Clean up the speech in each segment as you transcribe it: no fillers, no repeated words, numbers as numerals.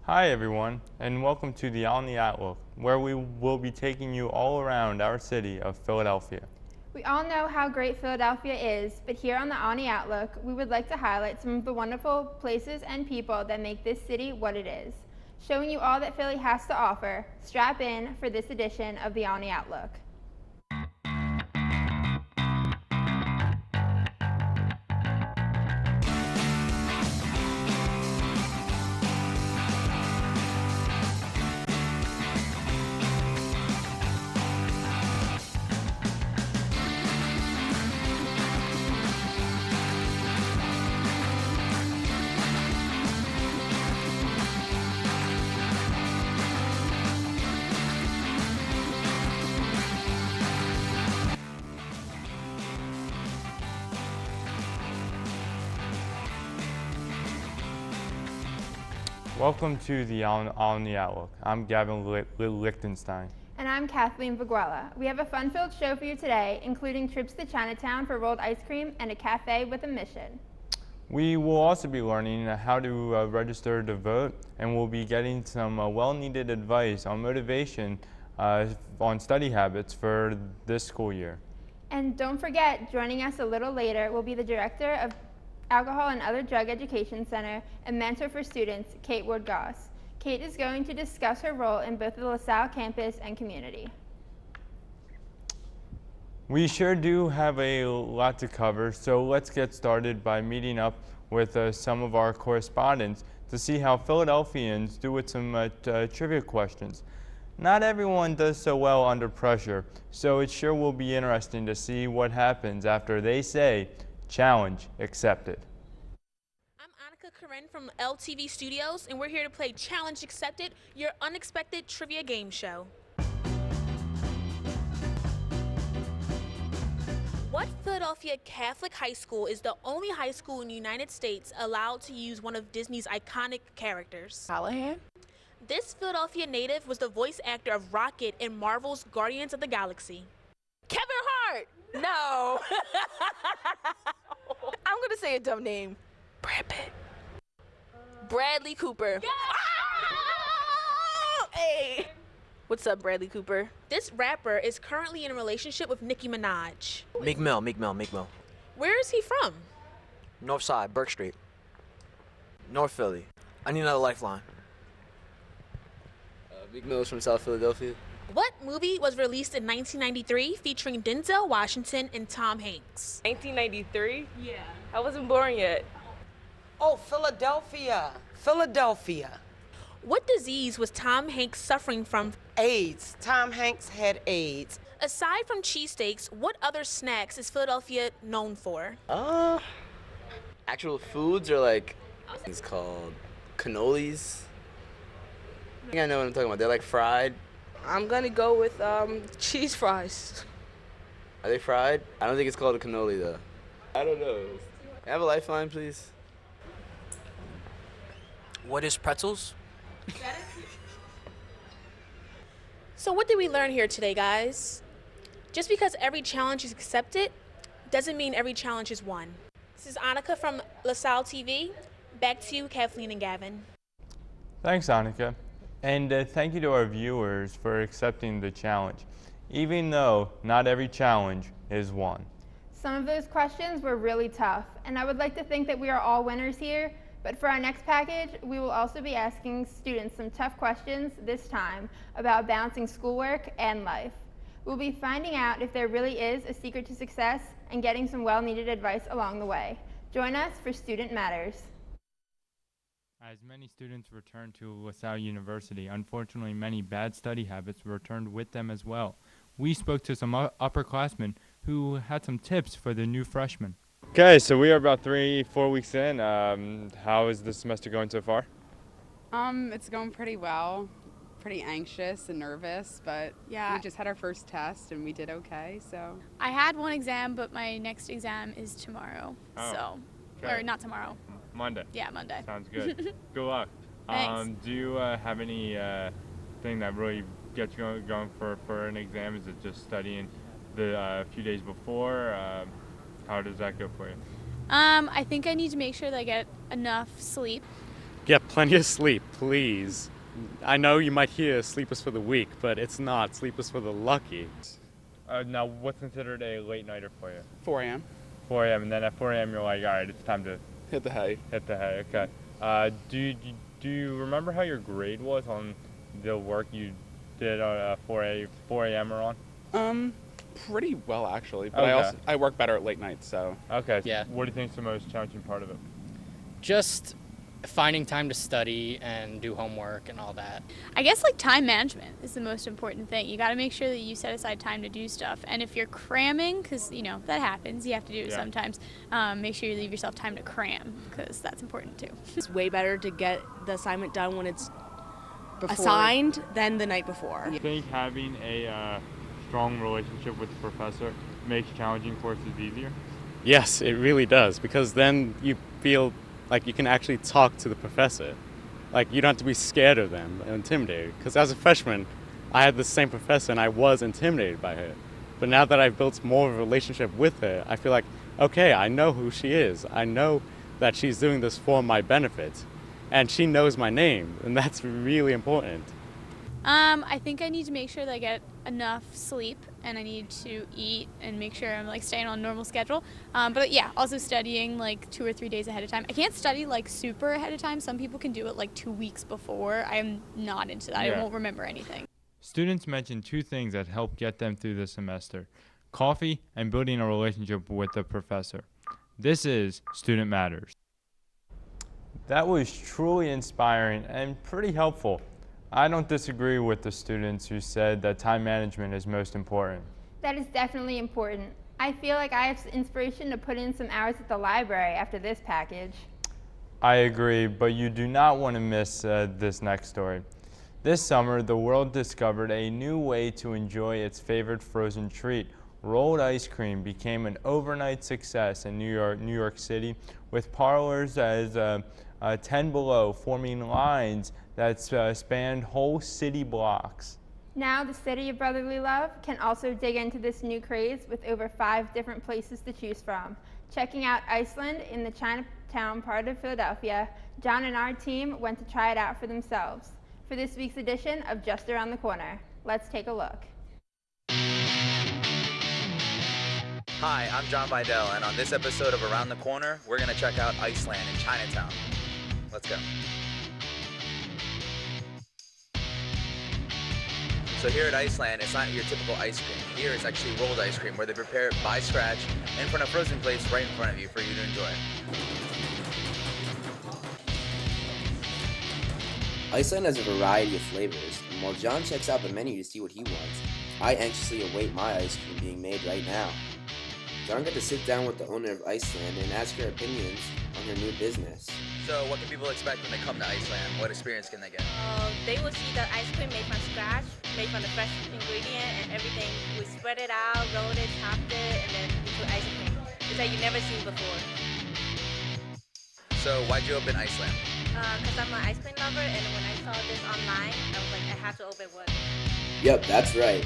Hi everyone, and welcome to the Olney Outlook, where we will be taking you all around our city of Philadelphia. We all know how great Philadelphia is, but here on the Olney Outlook, we would like to highlight some of the wonderful places and people that make this city what it is. Showing you all that Philly has to offer, strap in for this edition of the Olney Outlook. Welcome to the Olney Outlook. I'm Gavin Lichtenstein. And I'm Kathleen Viguela. We have a fun-filled show for you today, including trips to Chinatown for rolled ice cream and a cafe with a mission. We will also be learning how to register to vote, and we'll be getting some well-needed advice on motivation on study habits for this school year. And don't forget, joining us a little later will be the director of Alcohol and Other Drug Education Center and mentor for students, Kate Ward-Goss. Kate is going to discuss her role in both the LaSalle campus and community. We sure do have a lot to cover, so let's get started by meeting up with some of our correspondents to see how Philadelphians do with some trivia questions. Not everyone does so well under pressure, so it sure will be interesting to see what happens after they say, "Challenge accepted." I'm Annika Corinne from LTV Studios, and we're here to play Challenge Accepted, your unexpected trivia game show. What Philadelphia Catholic high school is the only high school in the United States allowed to use one of Disney's iconic characters? Callahan? This Philadelphia native was the voice actor of Rocket in Marvel's Guardians of the Galaxy. Kevin Hart! No. I'm going to say a dumb name. Brad Pitt. Bradley Cooper. Yeah! Ah! Hey. What's up, Bradley Cooper? This rapper is currently in a relationship with Nicki Minaj. Meek Mill. Where is he from? North Side, Burke Street. North Philly. I need another lifeline. Meek Mill is from South Philadelphia. What movie was released in 1993 featuring Denzel Washington and Tom Hanks? 1993? Yeah. I wasn't born yet. Oh, Philadelphia. What disease was Tom Hanks suffering from? AIDS. Tom Hanks had AIDS. Aside from cheesesteaks, what other snacks is Philadelphia known for? Actual foods are like, it's called cannolis. I think I know what I'm talking about. They're like fried. I'm going to go with cheese fries. Are they fried? I don't think it's called a cannoli though. I don't know. Have a lifeline, please. What is pretzels? So what did we learn here today, guys? Just because every challenge is accepted doesn't mean every challenge is won. This is Annika from LaSalle TV. Back to you, Kathleen and Gavin. Thanks, Annika. And thank you to our viewers for accepting the challenge, even though not every challenge is won. Some of those questions were really tough, and I would like to think that we are all winners here, but for our next package, we will also be asking students some tough questions this time about balancing schoolwork and life. We'll be finding out if there really is a secret to success and getting some well-needed advice along the way. Join us for Student Matters. As many students return to LaSalle University, unfortunately many bad study habits returned with them as well. We spoke to some upperclassmen who had some tips for the new freshmen. Okay, so we are about 3-4 weeks in. How is the semester going so far? It's going pretty well. Pretty anxious and nervous, but yeah, we just had our first test and we did okay, so. I had one exam, but my next exam is tomorrow. Okay. Or not tomorrow. Monday. Yeah, Monday. Sounds good. Good luck. Thanks. Do you have any thing that really gets you going for an exam? Is it just studying the few days before? How does that go for you? I think I need to make sure that I get enough sleep. Get plenty of sleep, please. I know you might hear sleep is for the weak, but it's not. Sleep is for the lucky. Now, what's considered a late nighter for you? 4 a.m. 4 a.m. and then at 4 a.m. you're like, all right, it's time to Hit the hay. hit the hay. Okay. Do you remember how your grade was on the work you did at 4 a.m. or on? Pretty well actually, but Okay. I work better at late nights, so. Okay. Yeah. What do you think is the most challenging part of it? Just finding time to study and do homework and all that. I guess like time management is the most important thing. You got to make sure that you set aside time to do stuff. And if you're cramming, because that happens, you have to do it sometimes. Make sure you leave yourself time to cram because that's important too. It's way better to get the assignment done when it's assigned than the night before. Do you think having a strong relationship with the professor makes challenging courses easier? Yes, it really does, because then you feel like you can actually talk to the professor. Like, you don't have to be scared of them and intimidated. Because as a freshman, I had the same professor and I was intimidated by her. But now that I've built more of a relationship with her, I feel like, okay, I know who she is. I know that she's doing this for my benefit. And she knows my name, and that's really important. I think I need to make sure that I get enough sleep and I need to eat and make sure I'm like staying on a normal schedule. But yeah, also studying like 2 or 3 days ahead of time. I can't study like super ahead of time. Some people can do it like 2 weeks before. I'm not into that. I won't remember anything. Students mentioned two things that help get them through the semester: coffee and building a relationship with the professor. This is Student Matters. That was truly inspiring and pretty helpful. I don't disagree with the students who said that time management is most important. That is definitely important. I feel like I have inspiration to put in some hours at the library after this package. I agree, but you do not want to miss this next story. This summer, the world discovered a new way to enjoy its favorite frozen treat. Rolled ice cream became an overnight success in New York City, with parlors as 10 Below forming lines that spanned whole city blocks. Now the city of brotherly love can also dig into this new craze with over 5 different places to choose from. Checking out Iceland in the Chinatown part of Philadelphia, John and our team went to try it out for themselves. For this week's edition of Just Around the Corner, let's take a look. Hi, I'm John Vidal, and on this episode of Around the Corner, we're going to check out Iceland in Chinatown. Let's go. So here at Iceland, it's not your typical ice cream. Here it's actually rolled ice cream, where they prepare it by scratch in front of frozen plates right in front of you for you to enjoy. Iceland has a variety of flavors, and while John checks out the menu to see what he wants, I anxiously await my ice cream being made right now. John got to sit down with the owner of Iceland and ask her opinions on her new business. So what can people expect when they come to Iceland? What experience can they get? They will see the ice cream made from scratch, made from the fresh ingredient and everything. We spread it out, rolled it, chopped it, and then into ice cream. It's like you've never seen before. So why'd you open Iceland? Because I'm an ice cream lover, and when I saw this online, I was like, I have to open one. Yep, that's right.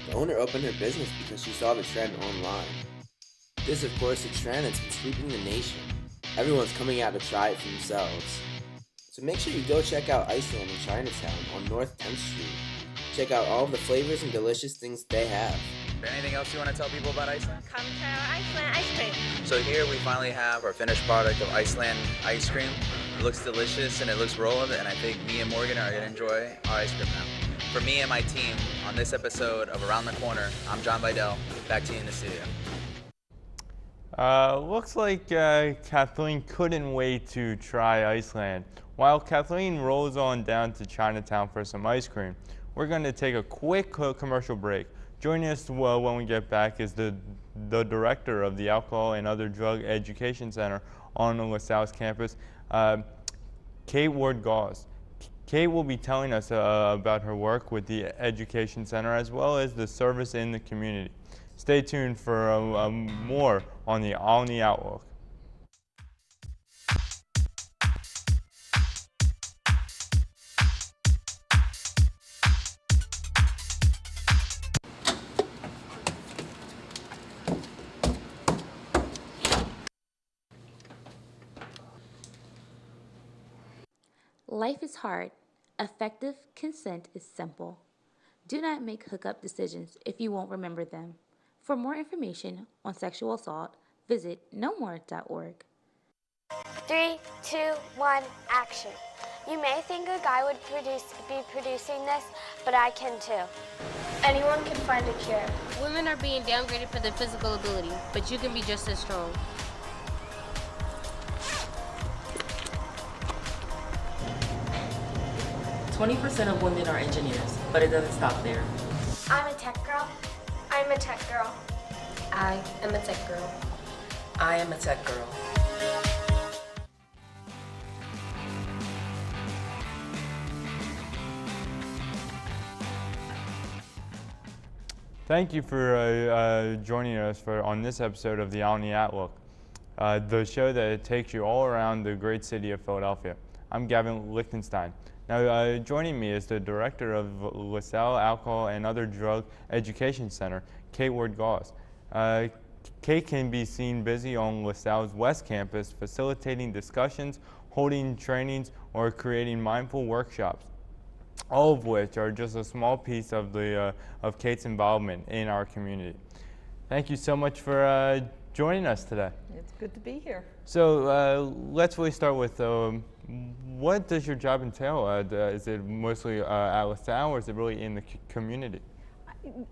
The owner opened her business because she saw the trend online. This, of course, a trend that's been sweeping the nation. Everyone's coming out to try it for themselves. So make sure you go check out Iceland in Chinatown on North 10th Street. Check out all of the flavors and delicious things they have. Anything else you want to tell people about Iceland? Come try our Iceland ice cream. So here we finally have our finished product of Iceland ice cream. It looks delicious and it looks rolled, and I think me and Morgan are going to enjoy our ice cream now. For me and my team on this episode of Around the Corner, I'm John Vidal. Back to you in the studio. Looks like Kathleen couldn't wait to try Iceland. While Kathleen rolls on down to Chinatown for some ice cream, we're going to take a quick commercial break. Joining us when we get back is the director of the Alcohol and Other Drug Education Center on the LaSalle's campus, Kate Ward-Gauss. Kate will be telling us about her work with the Education Center as well as the service in the community. Stay tuned for more on the Olney Outlook. Life is hard. Effective consent is simple. Do not make hookup decisions if you won't remember them. For more information on sexual assault, visit nomore.org. 3, 2, 1, action. You may think a guy would be producing this, but I can too. Anyone can find a cure. Women are being downgraded for their physical ability, but you can be just as strong. %20 of women are engineers, but it doesn't stop there. I'm a tech girl. I'm a tech girl. I am a tech girl. I am a tech girl. Thank you for joining us on this episode of the Olney Outlook, the show that takes you all around the great city of Philadelphia. I'm Gavin Lichtenstein. Now, joining me is the director of LaSalle Alcohol and Other Drug Education Center, Kate Ward-Goss. Kate can be seen busy on LaSalle's West Campus, facilitating discussions, holding trainings, or creating mindful workshops, all of which are just a small piece of of Kate's involvement in our community. Thank you so much for joining us today. It's good to be here. So let's really start with what does your job entail? Is it mostly at LaSalle, or is it really in the community?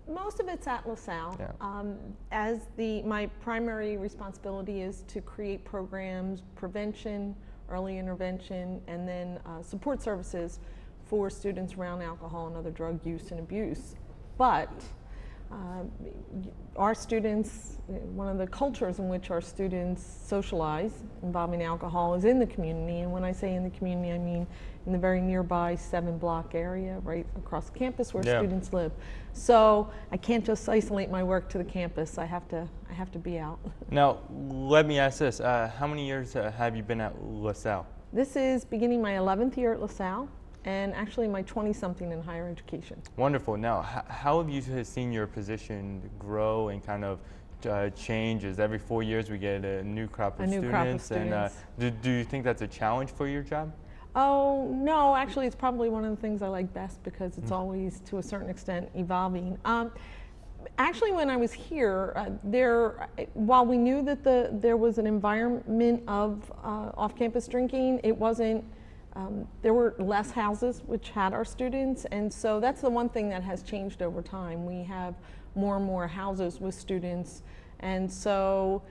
Most of it's at LaSalle. Yeah. My primary responsibility is to create programs, prevention, early intervention, and then support services for students around alcohol and other drug use and abuse. But our students, one of the cultures in which our students socialize involving alcohol is in the community. And when I say in the community, I mean in the very nearby 7-block area right across campus where students live. So I can't just isolate my work to the campus. I have to be out. Now, let me ask this. How many years have you been at LaSalle? This is beginning my 11th year at LaSalle, and actually my 20-something in higher education. Wonderful. Now, how have you seen your position grow and kind of changes? Every 4 years we get a new crop of students. And do you think that's a challenge for your job? Oh, no, actually it's probably one of the things I like best because it's always, to a certain extent, evolving. Actually, when I was here, while we knew that there was an environment of off-campus drinking, it wasn't. There were less houses which had our students, and so that's the one thing that has changed over time. We have more and more houses with students, and so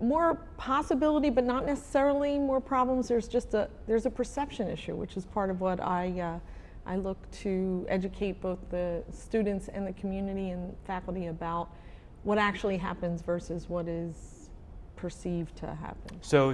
more possibility, but not necessarily more problems. There's a perception issue, which is part of what I look to educate both the students and the community and faculty about what actually happens versus what is perceived to happen. So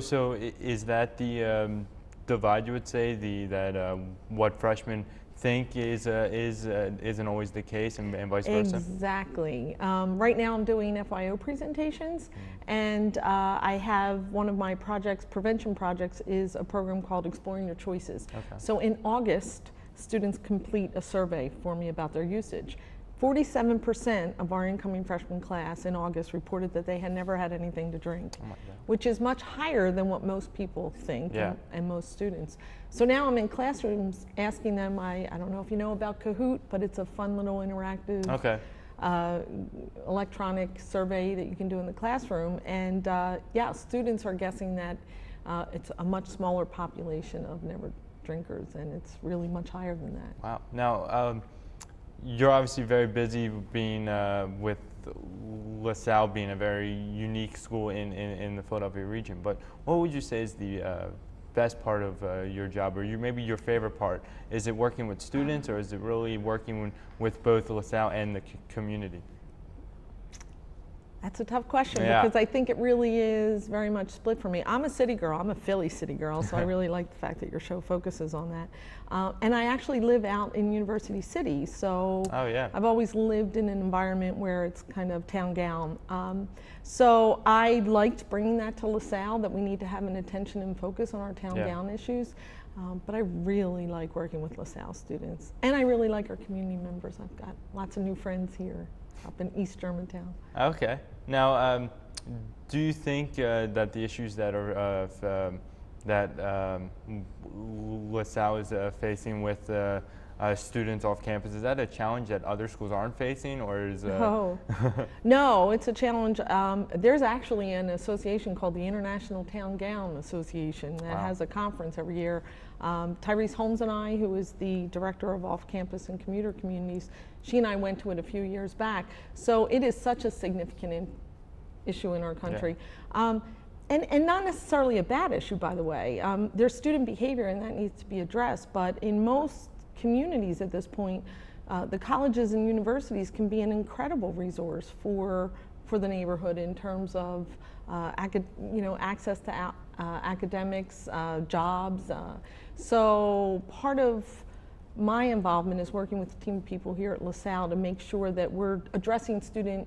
is that the divide, you would say, that what freshmen think isn't always the case, and vice versa? Exactly. Right now I'm doing FYO presentations, and I have one of my projects, prevention projects, is a program called Exploring Your Choices. Okay. So in August, students complete a survey for me about their usage. 47% of our incoming freshman class in August reported that they had never had anything to drink, which is much higher than what most people think and most students. So now I'm in classrooms asking them, I don't know if you know about Kahoot, but it's a fun little interactive electronic survey that you can do in the classroom. And yeah, students are guessing that it's a much smaller population of never drinkers, and it's really much higher than that. Wow. Now, you're obviously very busy being with LaSalle being a very unique school in the Philadelphia region, but what would you say is the best part of your job, or maybe your favorite part? Is it working with students, or is it really working with both LaSalle and the community? That's a tough question because I think it really is very much split for me. I'm a city girl. I'm a Philly city girl, so I really like the fact that your show focuses on that. And I actually live out in University City, so I've always lived in an environment where it's kind of town gown. So I liked bringing that to LaSalle, that we need to have an attention and focus on our town gown issues. But I really like working with LaSalle students, and I really like our community members. I've got lots of new friends here up in East Germantown. Okay. Now, do you think that the issues that are that LaSalle is facing with students off campus. Is that a challenge that other schools aren't facing, or is No, no, it's a challenge. There's actually an association called the International Town Gown Association that has a conference every year. Tyrese Holmes and I, who is the director of off-campus and commuter communities, she and I went to it a few years back. So it is such a significant issue in our country. Yeah. And not necessarily a bad issue, by the way. There's student behavior, and that needs to be addressed. But in most communities at this point, the colleges and universities can be an incredible resource for the neighborhood in terms of access to academics, jobs. So part of my involvement is working with a team of people here at LaSalle to make sure that we're addressing student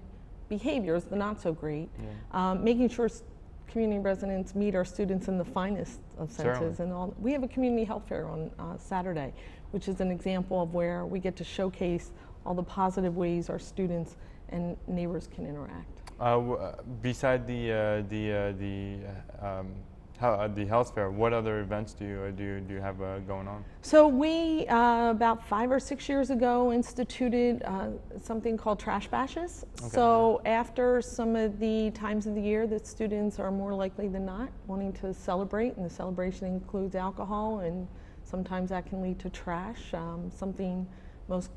behaviors, the not so great, making sure community residents meet our students in the finest of senses. And all. We have a community health fair on Saturday, which is an example of where we get to showcase all the positive ways our students and neighbors can interact. Beside the health fair, what other events do you have going on? So we about 5 or 6 years ago instituted something called trash bashes. Okay. So after some of the times of the year that students are more likely than not wanting to celebrate, and the celebration includes alcohol, and sometimes that can lead to trash. Something most,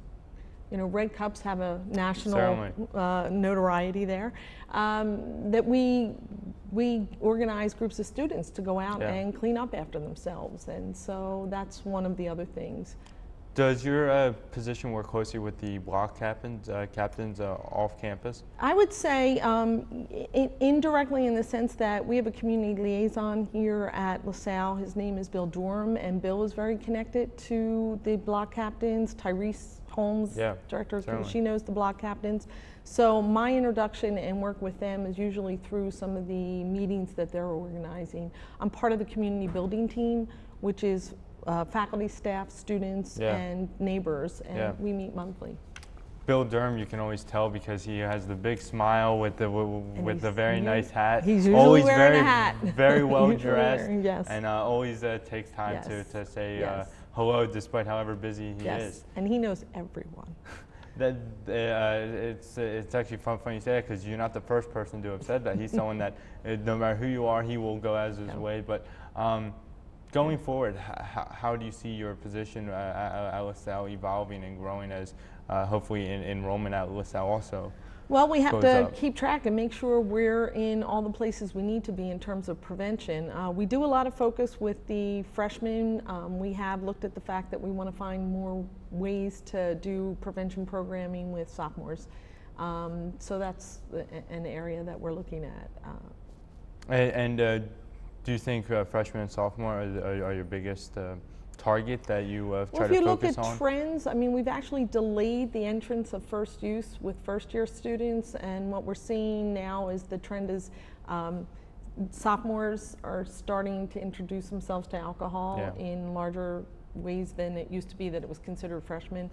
red cups have a national notoriety there. That we organize groups of students to go out and clean up after themselves, and so that's one of the other things. Does your position work closely with the block captains off campus? I would say indirectly, in the sense that we have a community liaison here at LaSalle. His name is Bill Durham, and Bill is very connected to the block captains. Tyrese Holmes, director of she knows the block captains. So my introduction and work with them is usually through some of the meetings that they're organizing. I'm part of the community building team, which is faculty, staff, students, and neighbors, and we meet monthly. Bill Durham, you can always tell because he has the big smile with the very nice hat. He's usually always wearing a hat. Very well dressed, yes. And always takes time to say hello, despite however busy he is. And he knows everyone. It's actually funny you say that, because you're not the first person to have said that. He's someone that no matter who you are, he will go as his way. But going forward, how do you see your position at LaSalle evolving and growing as hopefully enrollment at LaSalle also? Well, we have to keep track and make sure we're in all the places we need to be in terms of prevention. We do a lot of focus with the freshmen. We have looked at the fact that we want to find more ways to do prevention programming with sophomores. So that's an area that we're looking at. Do you think freshmen and sophomore are your biggest target that you try to focus on? Well, if you look at trends, I mean, we've actually delayed the entrance of first use with first-year students, and what we're seeing now is the trend is sophomores are starting to introduce themselves to alcohol in larger ways than it used to be that it was considered freshmen.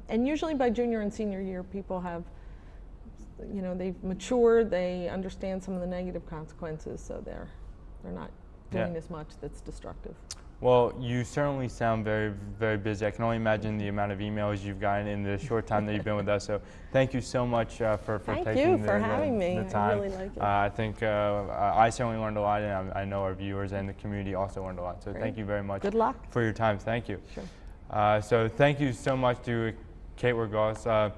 And usually by junior and senior year, people have, they've matured, they understand some of the negative consequences, so they're not doing as much that's destructive. Well, you certainly sound very, very busy. I can only imagine the amount of emails you've gotten in the short time that you've been with us. So thank you so much for taking having me. The time. I really like it. I think I certainly learned a lot, and I know our viewers and the community also learned a lot. So thank you very much. Good luck. For your time. Thank you. Sure. So thank you so much to Kate Regos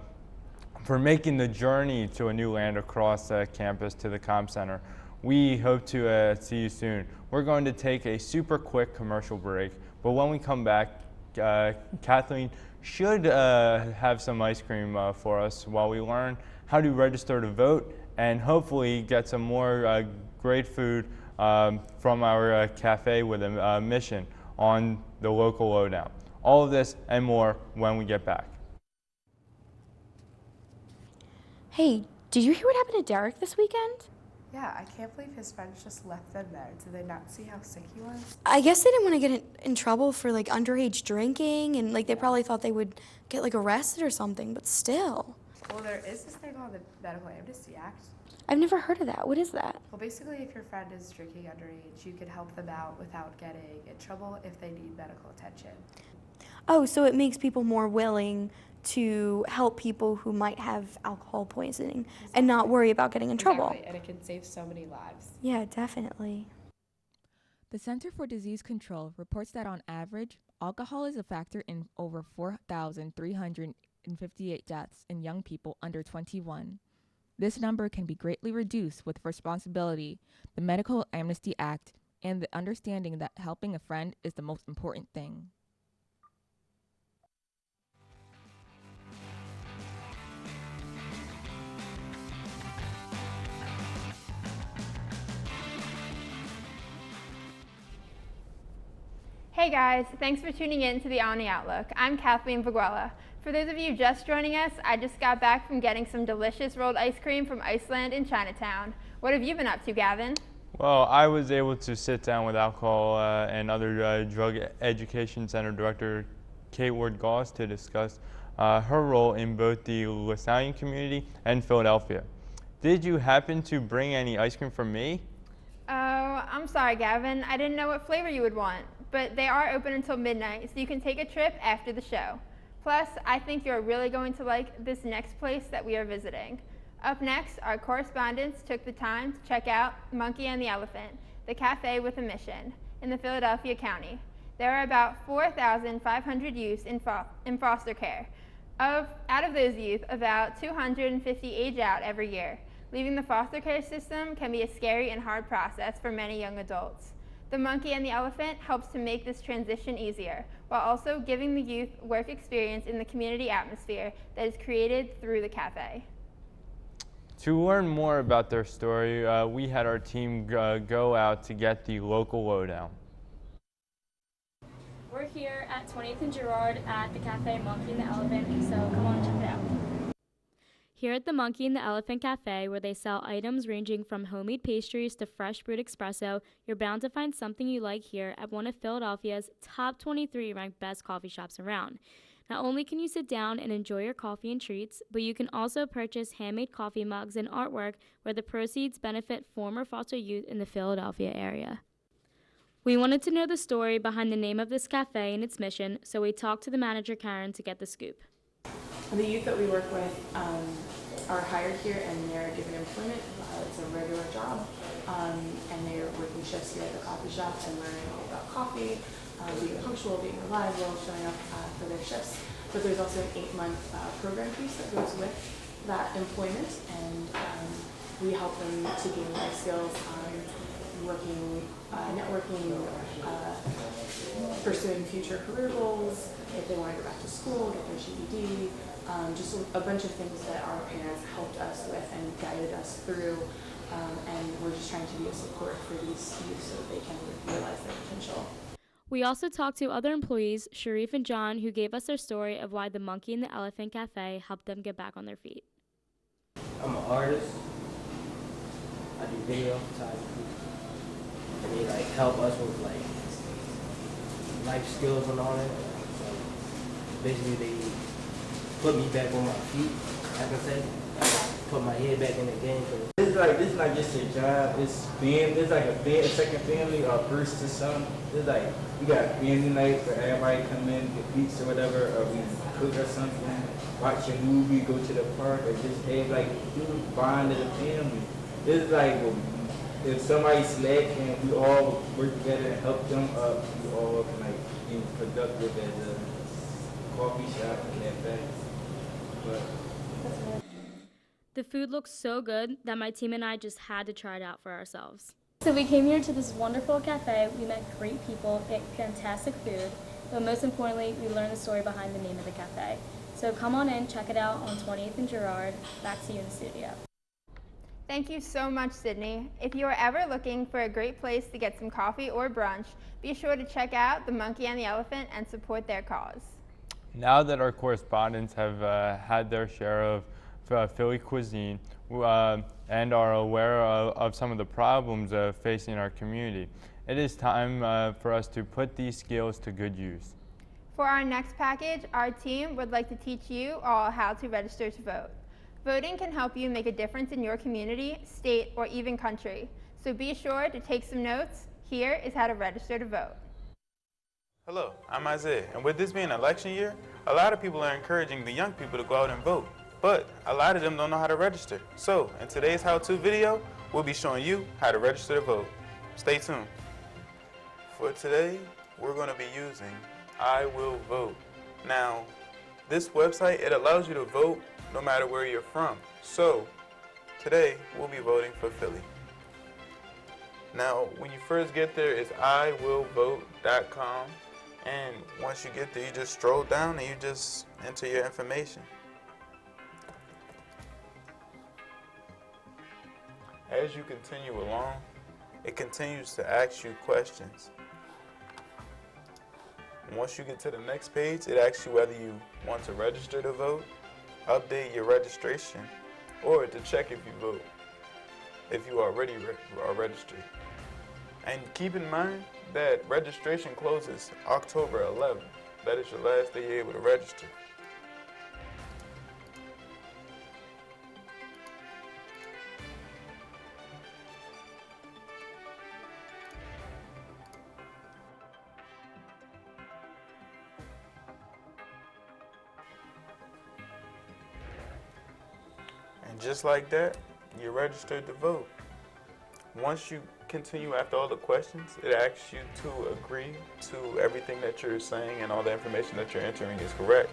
for making the journey to a new land across campus to the Comm Center. We hope to see you soon. We're going to take a super quick commercial break, but when we come back, Kathleen should have some ice cream for us while we learn how to register to vote and hopefully get some more great food from our cafe with a mission on the local lowdown. All of this and more when we get back. Hey, did you hear what happened to Derek this weekend? Yeah, I can't believe his friends just left them there. Did they not see how sick he was? I guess they didn't want to get in trouble for like underage drinking, and like they probably thought they would get like arrested or something, but still. Well, there is this thing called the Medical Amnesty Act. I've never heard of that. What is that? Well, basically, if your friend is drinking underage, you could help them out without getting in trouble if they need medical attention. Oh, so it makes people more willing to help people who might have alcohol poisoning and not worry about getting in trouble. Exactly, and it can save so many lives. Yeah, definitely. The Center for Disease Control reports that on average, alcohol is a factor in over 4,358 deaths in young people under 21. This number can be greatly reduced with responsibility, the Medical Amnesty Act, and the understanding that helping a friend is the most important thing. Hey guys, thanks for tuning in to the Olney Outlook. I'm Kathleen Viguela. For those of you just joining us, I just got back from getting some delicious rolled ice cream from Iceland in Chinatown. What have you been up to, Gavin? Well, I was able to sit down with Alcohol and Other Drug Education Center Director Kate Ward-Goss to discuss her role in both the LaSallian community and Philadelphia. Did you happen to bring any ice cream for me? Oh, I'm sorry, Gavin. I didn't know what flavor you would want, but they are open until midnight, so you can take a trip after the show. Plus, I think you're really going to like this next place that we are visiting. Up next, our correspondents took the time to check out Monkey and the Elephant, the cafe with a mission, in the Philadelphia County. There are about 4,500 youths in foster care. Out of those youth, about 250 age out every year. Leaving the foster care system can be a scary and hard process for many young adults. The Monkey and the Elephant helps to make this transition easier, while also giving the youth work experience in the community atmosphere that is created through the cafe. To learn more about their story, we had our team go out to get the local lowdown. We're here at 20th and Girard at the cafe Monkey and the Elephant, so come on and check it out. Here at the Monkey and the Elephant Cafe, where they sell items ranging from homemade pastries to fresh brewed espresso, you're bound to find something you like here at one of Philadelphia's top 23 ranked best coffee shops around. Not only can you sit down and enjoy your coffee and treats, but you can also purchase handmade coffee mugs and artwork where the proceeds benefit former foster youth in the Philadelphia area. We wanted to know the story behind the name of this cafe and its mission, so we talked to the manager, Karen, to get the scoop. The youth that we work with are hired here and they're given employment. It's a regular job, and they're working shifts here at the coffee shop and learning all about coffee, being punctual, being reliable, showing up for their shifts. But there's also an 8-month program piece that goes with that employment, and we help them to gain life skills on working, networking, pursuing future career goals, if they want to go back to school, get their GED, just a bunch of things that our parents helped us with and guided us through, and we're just trying to be a support for these youth so that they can realize their potential. We also talked to other employees, Sharif and John, who gave us their story of why the Monkey and the Elephant Cafe helped them get back on their feet. I'm an artist. I do video photography. And they help us with life skills and all that. So basically they put me back on my feet, I can say. Put my head back in the game. This is not just a job, it's like a second family or first to some. It's like we got family night for everybody come in, get pizza or whatever, or we cook or something, watch a movie, go to the park, or just have bond as a family. This is like if somebody's slacking, we all work together and help them up. We all can be productive as a coffee shop and that thing. But the food looks so good that my team and I just had to try it out for ourselves. So we came here to this wonderful cafe, we met great people, ate fantastic food, but most importantly, we learned the story behind the name of the cafe. So come on in, check it out on 20th and Girard. Back to you in the studio. Thank you so much, Sydney. If you are ever looking for a great place to get some coffee or brunch, be sure to check out the Monkey and the Elephant and support their cause. Now that our correspondents have had their share of Philly cuisine and are aware of some of the problems facing our community, it is time for us to put these skills to good use. For our next package, our team would like to teach you all how to register to vote. Voting can help you make a difference in your community, state, or even country. So be sure to take some notes. Here is how to register to vote. Hello, I'm Isaiah, and with this being election year, a lot of people are encouraging the young people to go out and vote, but a lot of them don't know how to register. So, in today's how-to video, we'll be showing you how to register to vote. Stay tuned. For today, we're going to be using I Will Vote. Now, this website, it allows you to vote no matter where you're from. So, today, we'll be voting for Philly. Now, when you first get there, it's iwillvote.com. And once you get there, you just scroll down and you just enter your information. As you continue along, it continues to ask you questions. And once you get to the next page, it asks you whether you want to register to vote, update your registration, or to check if you vote, if you already are registered. And keep in mind that registration closes October 11th. That is your last day you're able to register. And just like that, you're registered to vote. Once you continue after all the questions, it asks you to agree to everything that you're saying and all the information that you're entering is correct.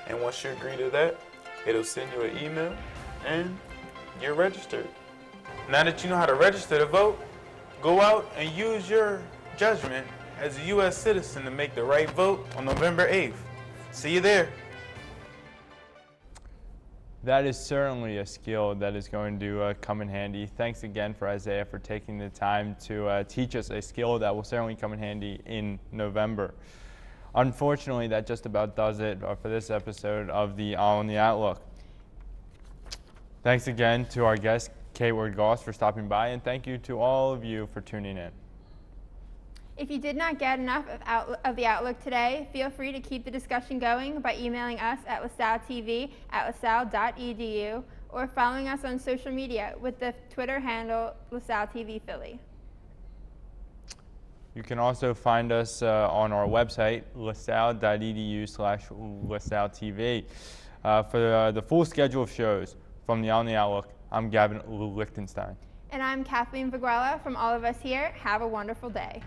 And once you agree to that, it'll send you an email and you're registered. Now that you know how to register to vote, go out and use your judgment as a U.S. citizen to make the right vote on November 8th. See you there. That is certainly a skill that is going to come in handy. Thanks again for Isaiah for taking the time to teach us a skill that will certainly come in handy in November. Unfortunately, that just about does it for this episode of the Olney Outlook. Thanks again to our guest, Kate Ward-Goss, for stopping by, and thank you to all of you for tuning in. If you did not get enough of the Outlook today, feel free to keep the discussion going by emailing us at lasalletv@lasalle.edu or following us on social media with the Twitter handle LaSalleTVPhilly. You can also find us on our website, lasalle.edu/LaSalleTV. For the full schedule of shows from the Olney Outlook, I'm Gavin Lichtenstein. And I'm Kathleen Viguela from all of us here. Have a wonderful day.